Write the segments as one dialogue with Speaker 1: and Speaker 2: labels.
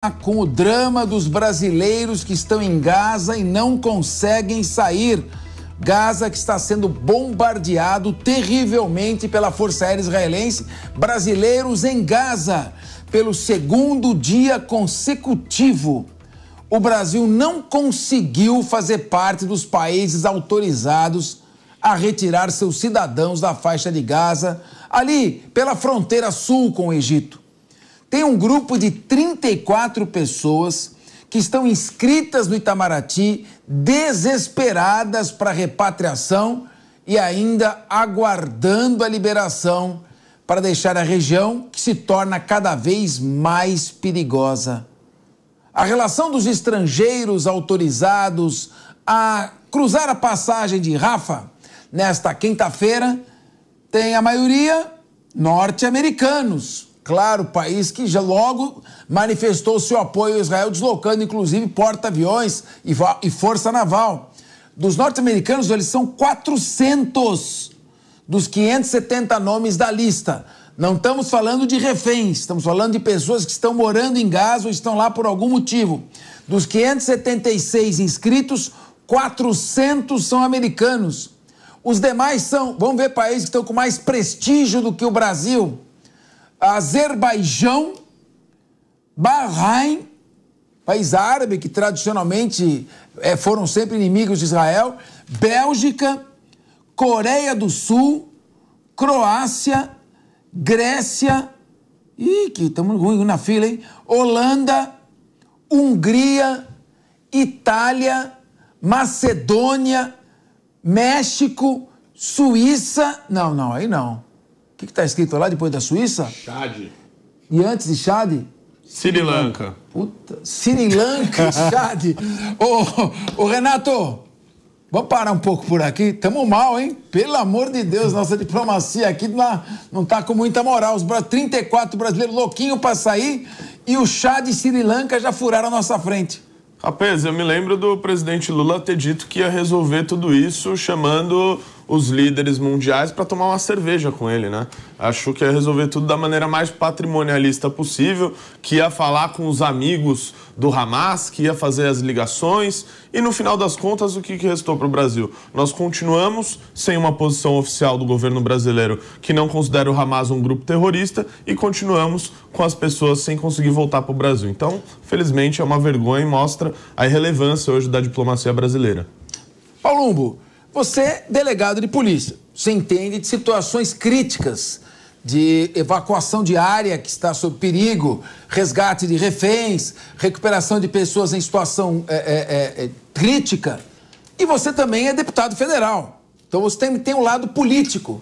Speaker 1: com o drama dos brasileiros que estão em Gaza e não conseguem sair. Gaza que está sendo bombardeado terrivelmente pela Força Aérea Israelense. Brasileiros em Gaza, pelo segundo dia consecutivo. O Brasil não conseguiu fazer parte dos países autorizados a retirar seus cidadãos da faixa de Gaza, ali pela fronteira sul com o Egito. Tem um grupo de 34 pessoas que estão inscritas no Itamaraty, desesperadas para repatriação e ainda aguardando a liberação para deixar a região que se torna cada vez mais perigosa. A relação dos estrangeiros autorizados a cruzar a passagem de Rafah nesta quinta-feira tem a maioria norte-americanos. Claro, país que já logo manifestou seu apoio a Israel, deslocando inclusive porta-aviões e força naval. Dos norte-americanos, eles são 400 dos 570 nomes da lista. Não estamos falando de reféns, estamos falando de pessoas que estão morando em Gaza ou estão lá por algum motivo. Dos 576 inscritos, 400 são americanos. Os demais são, vamos ver, países que estão com mais prestígio do que o Brasil. Azerbaijão, Bahrein, país árabe que tradicionalmente foram sempre inimigos de Israel, Bélgica, Coreia do Sul, Croácia, Grécia, que estamos ruim na fila, hein? Holanda, Hungria, Itália, Macedônia, México, Suíça, não, aí não. O que está escrito lá depois da Suíça?
Speaker 2: Chad.
Speaker 1: E antes de Chad?
Speaker 2: Sri Lanka.
Speaker 1: Puta, Sri Lanka, Chad. Ô, Renato, vamos parar um pouco por aqui. Estamos mal, hein? Pelo amor de Deus, nossa diplomacia aqui não está com muita moral. Os 34 brasileiros louquinhos para sair e o Chad e Sri Lanka já furaram a nossa frente.
Speaker 2: Rapaz, eu me lembro do presidente Lula ter dito que ia resolver tudo isso chamando os líderes mundiais para tomar uma cerveja com ele, né? Acho que ia resolver tudo da maneira mais patrimonialista possível, que ia falar com os amigos do Hamas, que ia fazer as ligações e, no final das contas, o que restou para o Brasil? Nós continuamos sem uma posição oficial do governo brasileiro que não considera o Hamas um grupo terrorista e continuamos com as pessoas sem conseguir voltar para o Brasil. Então, felizmente, é uma vergonha e mostra a irrelevância hoje da diplomacia brasileira.
Speaker 1: Palumbo, você é delegado de polícia, você entende de situações críticas, de evacuação de área que está sob perigo, resgate de reféns, recuperação de pessoas em situação crítica. E você também é deputado federal, então você tem um lado político.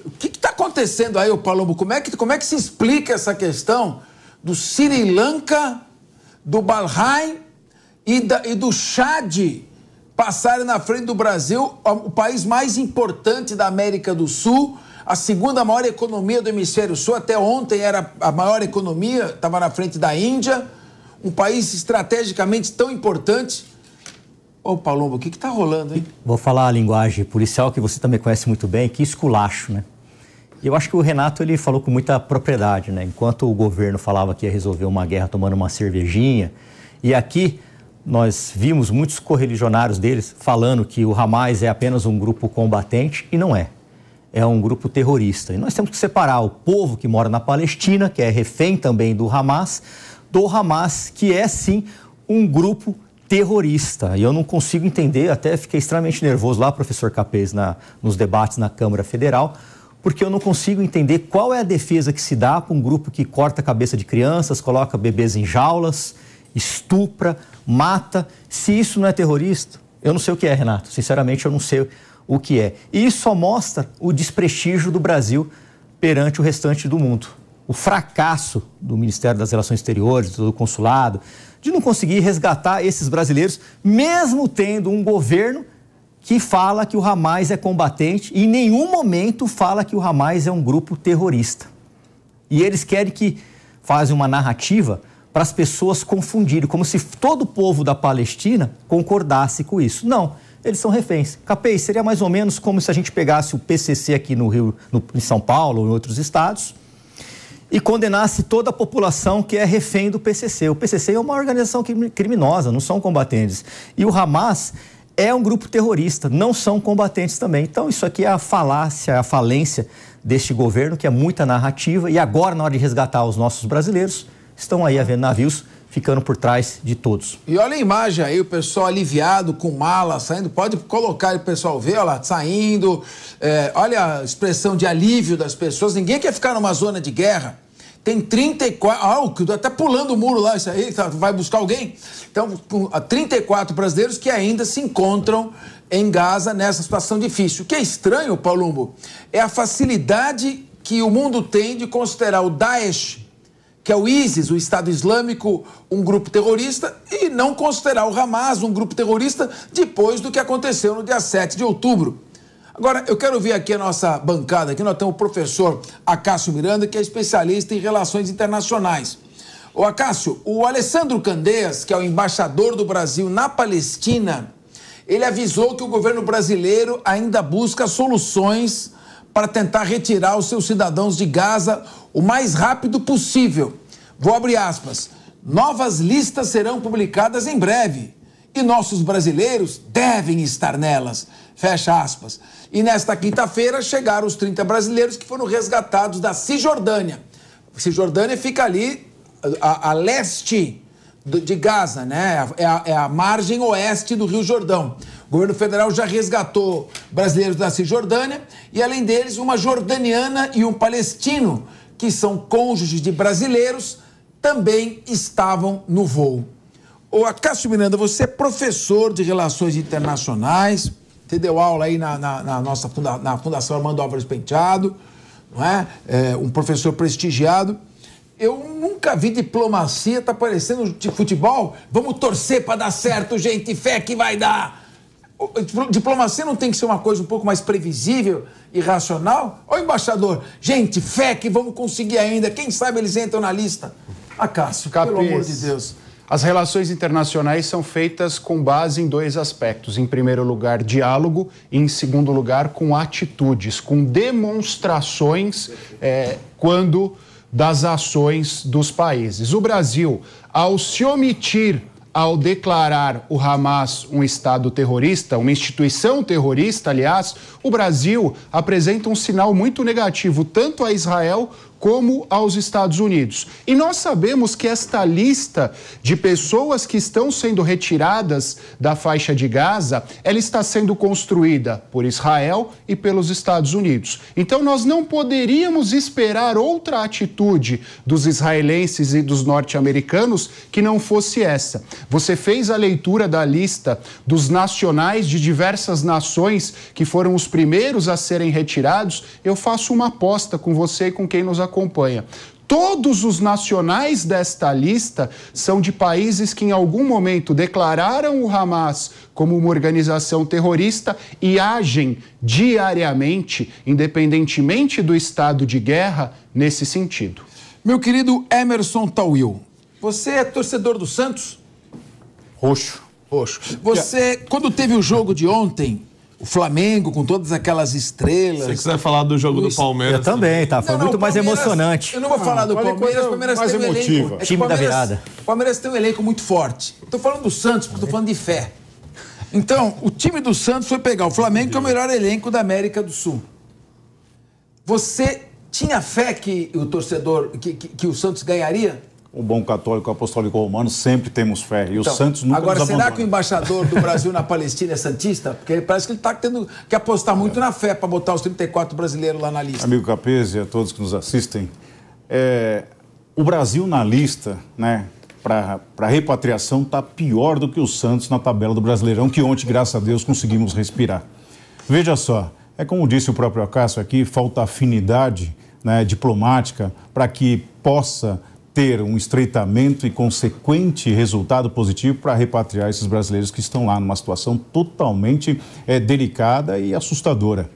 Speaker 1: O que está acontecendo aí, Palumbo? Como é que se explica essa questão do Sri Lanka, do Bahrein e do Chad passarem na frente do Brasil, o país mais importante da América do Sul, a segunda maior economia do hemisfério sul, até ontem era a maior economia, estava na frente da Índia, um país estrategicamente tão importante. Ô, Palumbo, o que está rolando, hein?
Speaker 3: Vou falar a linguagem policial que você também conhece muito bem, que esculacho, né? E eu acho que o Renato, ele falou com muita propriedade, né? Enquanto o governo falava que ia resolver uma guerra tomando uma cervejinha, e aqui nós vimos muitos correligionários deles falando que o Hamas é apenas um grupo combatente, e não é. É um grupo terrorista. E nós temos que separar o povo que mora na Palestina, que é refém também do Hamas, que é sim um grupo terrorista. E eu não consigo entender, até fiquei extremamente nervoso lá, professor Capês, nos debates na Câmara Federal, porque eu não consigo entender qual é a defesa que se dá para um grupo que corta a cabeça de crianças, coloca bebês em jaulas, estupra, mata. Se isso não é terrorista, eu não sei o que é, Renato. Sinceramente, eu não sei o que é. E isso só mostra o desprestígio do Brasil perante o restante do mundo. O fracasso do Ministério das Relações Exteriores, do consulado, de não conseguir resgatar esses brasileiros, mesmo tendo um governo que fala que o Hamas é combatente e em nenhum momento fala que o Hamas é um grupo terrorista. E eles querem que fazem uma narrativa para as pessoas confundirem, como se todo o povo da Palestina concordasse com isso. Não, eles são reféns. Capês, seria mais ou menos como se a gente pegasse o PCC aqui no Rio, em São Paulo ou em outros estados, e condenasse toda a população que é refém do PCC. O PCC é uma organização criminosa, não são combatentes. E o Hamas é um grupo terrorista, não são combatentes também. Então isso aqui é a falácia, a falência deste governo, que é muita narrativa, e agora, na hora de resgatar os nossos brasileiros, estão aí havendo navios ficando por trás de todos.
Speaker 1: E olha a imagem aí, o pessoal aliviado, com mala, saindo. Pode colocar aí o pessoal ver, olha lá, saindo. Olha a expressão de alívio das pessoas. Ninguém quer ficar numa zona de guerra. Tem 34... até pulando o muro lá, isso aí, vai buscar alguém? Então, 34 brasileiros que ainda se encontram em Gaza nessa situação difícil. O que é estranho, Palumbo, é a facilidade que o mundo tem de considerar o Daesh, que é o ISIS, o Estado Islâmico, um grupo terrorista, e não considerar o Hamas um grupo terrorista depois do que aconteceu no dia 7 de outubro. Agora, eu quero ver aqui a nossa bancada. Aqui nós temos o professor Acácio Miranda, que é especialista em relações internacionais. Ô Acácio, o Alessandro Candeias, que é o embaixador do Brasil na Palestina, ele avisou que o governo brasileiro ainda busca soluções para tentar retirar os seus cidadãos de Gaza o mais rápido possível. Vou abrir aspas. Novas listas serão publicadas em breve e nossos brasileiros devem estar nelas. Fecha aspas. E nesta quinta-feira chegaram os 30 brasileiros que foram resgatados da Cisjordânia. Cisjordânia fica ali a leste de Gaza, né? É a margem oeste do Rio Jordão. O governo federal já resgatou brasileiros da Cisjordânia e, além deles, uma jordaniana e um palestino, que são cônjuges de brasileiros, também estavam no voo. Ô Acácio Miranda, você é professor de Relações Internacionais, você deu aula aí na Fundação Armando Álvares Penteado, não é? Um professor prestigiado. Eu nunca vi diplomacia, tá parecendo de futebol. Vamos torcer para dar certo, gente, fé que vai dar. Diplomacia não tem que ser uma coisa um pouco mais previsível e racional? Ô, embaixador, gente, fé que vamos conseguir ainda. Quem sabe eles entram na lista. Acácio, pelo amor de Deus.
Speaker 4: As relações internacionais são feitas com base em dois aspectos. Em primeiro lugar, diálogo, e em segundo lugar, com atitudes, com demonstrações das ações dos países. O Brasil, ao se omitir, ao declarar o Hamas um Estado terrorista, uma instituição terrorista, aliás, o Brasil apresenta um sinal muito negativo tanto a Israel como aos Estados Unidos. E nós sabemos que esta lista de pessoas que estão sendo retiradas da faixa de Gaza, ela está sendo construída por Israel e pelos Estados Unidos. Então nós não poderíamos esperar outra atitude dos israelenses e dos norte-americanos que não fosse essa. Você fez a leitura da lista dos nacionais de diversas nações que foram os primeiros a serem retirados. Eu faço uma aposta com você e com quem nos acompanha. Todos os nacionais desta lista são de países que em algum momento declararam o Hamas como uma organização terrorista e agem diariamente, independentemente do estado de guerra, nesse sentido.
Speaker 1: Meu querido Emerson Tawil, você é torcedor do Santos?
Speaker 5: Roxo.
Speaker 1: Roxo. Você, quando teve o jogo de ontem, o Flamengo, com todas aquelas estrelas...
Speaker 2: Se você quiser falar do jogo do Palmeiras...
Speaker 3: Eu também, tá? Foi muito mais emocionante.
Speaker 1: Eu não vou falar do Palmeiras, o Palmeiras tem um elenco...
Speaker 3: Time da virada.
Speaker 1: O Palmeiras tem um elenco muito forte. Estou falando do Santos, porque estou falando de fé. Então, o time do Santos foi pegar o Flamengo, que é o melhor elenco da América do Sul. Você tinha fé que o torcedor, que o Santos ganharia?
Speaker 5: O bom católico apostólico romano sempre temos fé. E o Santos nunca nos abandona.
Speaker 1: Agora, será que o embaixador do Brasil na Palestina é santista? Porque parece que ele está tendo que apostar muito na fé para botar os 34 brasileiros lá na lista.
Speaker 5: Amigo Capese e a todos que nos assistem, o Brasil na lista, né, para repatriação está pior do que o Santos na tabela do Brasileirão, que ontem, graças a Deus, conseguimos respirar. Veja só, é como disse o próprio Acácio aqui, falta afinidade, né, diplomática para que possa ter um estreitamento e consequente resultado positivo para repatriar esses brasileiros que estão lá numa situação totalmente delicada e assustadora.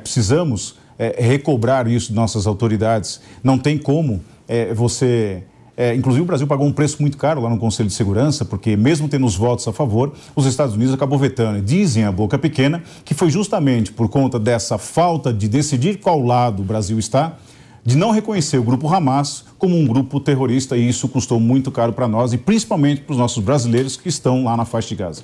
Speaker 5: Precisamos recobrar isso de nossas autoridades. Não tem como inclusive o Brasil pagou um preço muito caro lá no Conselho de Segurança, porque mesmo tendo os votos a favor, os Estados Unidos acabou vetando. Dizem a boca pequena que foi justamente por conta dessa falta de decidir qual lado o Brasil está, de não reconhecer o grupo Hamas como um grupo terrorista, e isso custou muito caro para nós e principalmente para os nossos brasileiros que estão lá na faixa de Gaza.